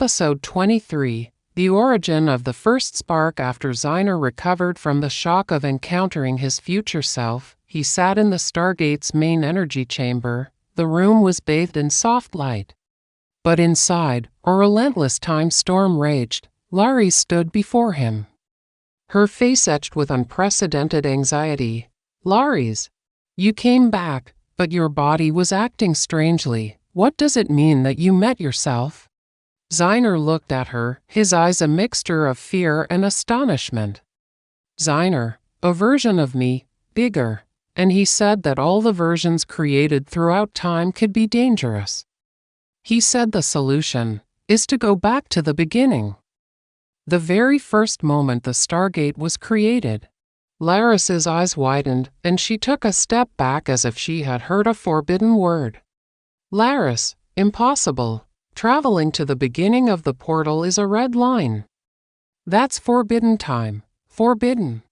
Episode 23, The Origin of the First Spark. After Zennar recovered from the shock of encountering his future self, he sat in the Stargate's main energy chamber. The room was bathed in soft light. But inside, a relentless time storm raged. Laris stood before him, her face etched with unprecedented anxiety. "Laris, you came back, but your body was acting strangely. What does it mean that you met yourself?" Zennar looked at her, his eyes a mixture of fear and astonishment. "Zennar, a version of me, bigger." And he said that all the versions created throughout time could be dangerous. He said the solution is to go back to the beginning. The very first moment the Stargate was created. Laris's eyes widened, and she took a step back as if she had heard a forbidden word. "Laris, impossible. Traveling to the beginning of the portal is a red line. That's forbidden time, forbidden.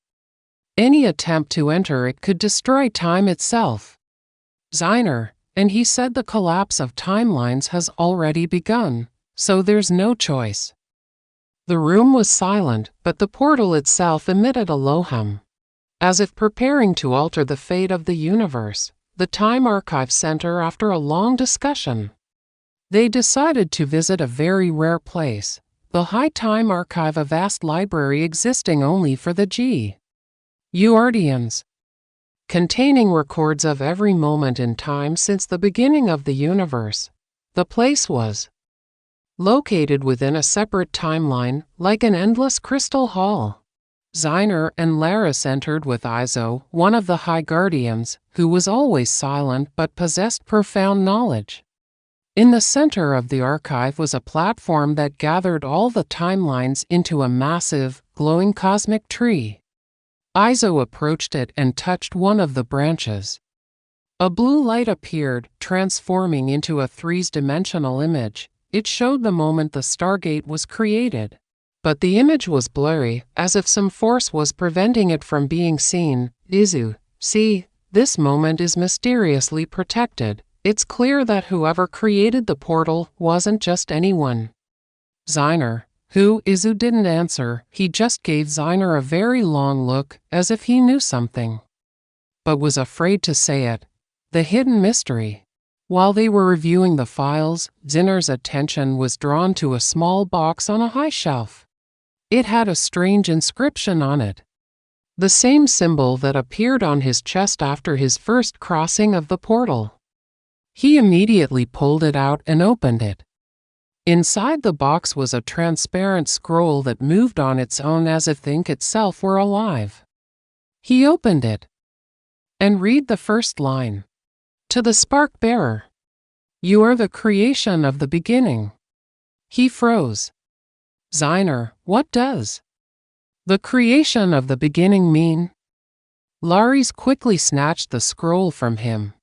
Any attempt to enter it could destroy time itself." "Zennar," and he said, "the collapse of timelines has already begun, so there's no choice." The room was silent, but the portal itself emitted a low hum. As if preparing to alter the fate of the universe, the Time Archive Center, after a long discussion, they decided to visit a very rare place, the High Time Archive, a vast library existing only for the Guardians, containing records of every moment in time since the beginning of the universe. The place was located within a separate timeline, like an endless crystal hall. Zennar and Laris entered with Izo, one of the High Guardians, who was always silent but possessed profound knowledge. In the center of the archive was a platform that gathered all the timelines into a massive, glowing cosmic tree. Izo approached it and touched one of the branches. A blue light appeared, transforming into a three-dimensional image. It showed the moment the Stargate was created. But the image was blurry, as if some force was preventing it from being seen. "Izu, see, this moment is mysteriously protected. It's clear that whoever created the portal wasn't just anyone." "Zennar, who?" Izu didn't answer. He just gave Zennar a very long look, as if he knew something, but was afraid to say it. The hidden mystery. While they were reviewing the files, Zennar's attention was drawn to a small box on a high shelf. It had a strange inscription on it, the same symbol that appeared on his chest after his first crossing of the portal. He immediately pulled it out and opened it. Inside the box was a transparent scroll that moved on its own as if ink itself were alive. He opened it and read the first line. "To the spark bearer. You are the creation of the beginning." He froze. "Zennar, what does the creation of the beginning mean?" Laris quickly snatched the scroll from him.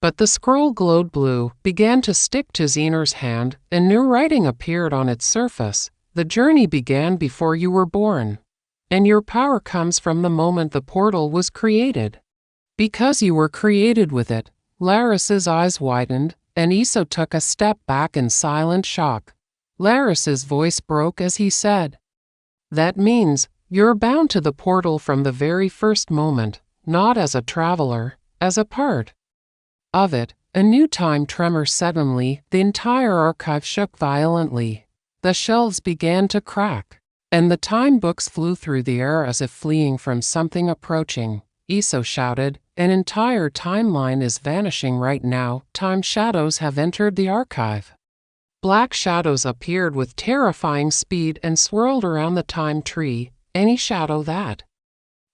But the scroll glowed blue, began to stick to Zennar's hand, and new writing appeared on its surface. "The journey began before you were born, and your power comes from the moment the portal was created. Because you were created with it." Laris's eyes widened, and Izo took a step back in silent shock. Laris's voice broke as he said, "That means you're bound to the portal from the very first moment, not as a traveler, as a part of it." A new time tremor. Suddenly, the entire archive shook violently. The shelves began to crack, and the time books flew through the air as if fleeing from something approaching. Izo shouted, "An entire timeline is vanishing right now. Time shadows have entered the archive." Black shadows appeared with terrifying speed and swirled around the time tree. Any shadow that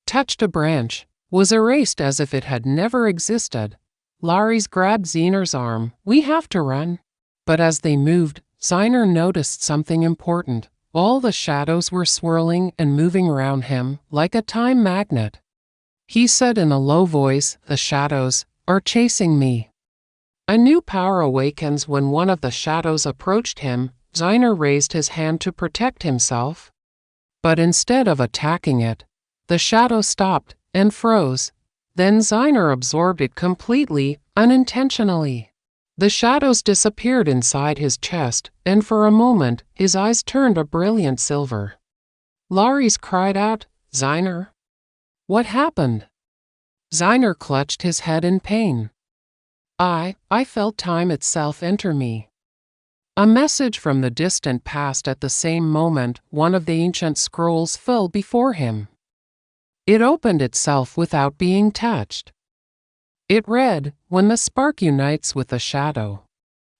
touched a branch was erased as if it had never existed. Laris grabbed Zennar's arm. "We have to run." But as they moved, Zennar noticed something important. All the shadows were swirling and moving around him, like a time magnet. He said in a low voice, "The shadows are chasing me." A new power awakens when one of the shadows approached him. Zennar raised his hand to protect himself. But instead of attacking it, the shadow stopped and froze. Then Zennar absorbed it completely, unintentionally. The shadows disappeared inside his chest, and for a moment his eyes turned a brilliant silver. Laris cried out, "Zennar? What happened?" Zennar clutched his head in pain. I felt time itself enter me. A message from the distant past. At the same moment, one of the ancient scrolls fell before him. It opened itself without being touched. It read, "When the spark unites with the shadow,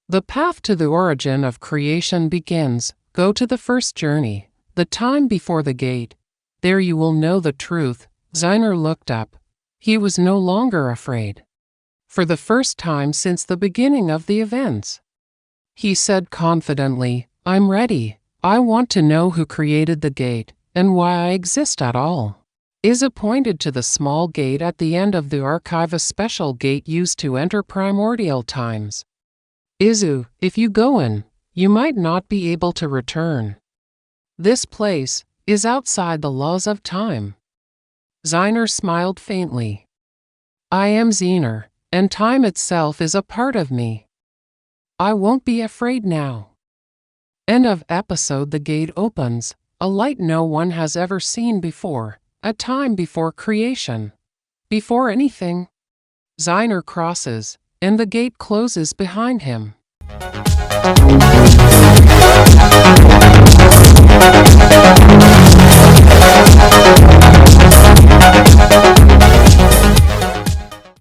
the path to the origin of creation begins. Go to the first journey, the time before the gate. There you will know the truth." Zennar looked up. He was no longer afraid. For the first time since the beginning of the events, he said confidently, "I'm ready. I want to know who created the gate, and why I exist at all." Izu pointed to the small gate at the end of the archive, a special gate used to enter primordial times. "Izu, if you go in, you might not be able to return. This place is outside the laws of time." Zennar smiled faintly. "I am Zennar, and time itself is a part of me. I won't be afraid now." End of episode. The gate opens, a light no one has ever seen before, a time before creation. Before anything, Zennar crosses, and the gate closes behind him.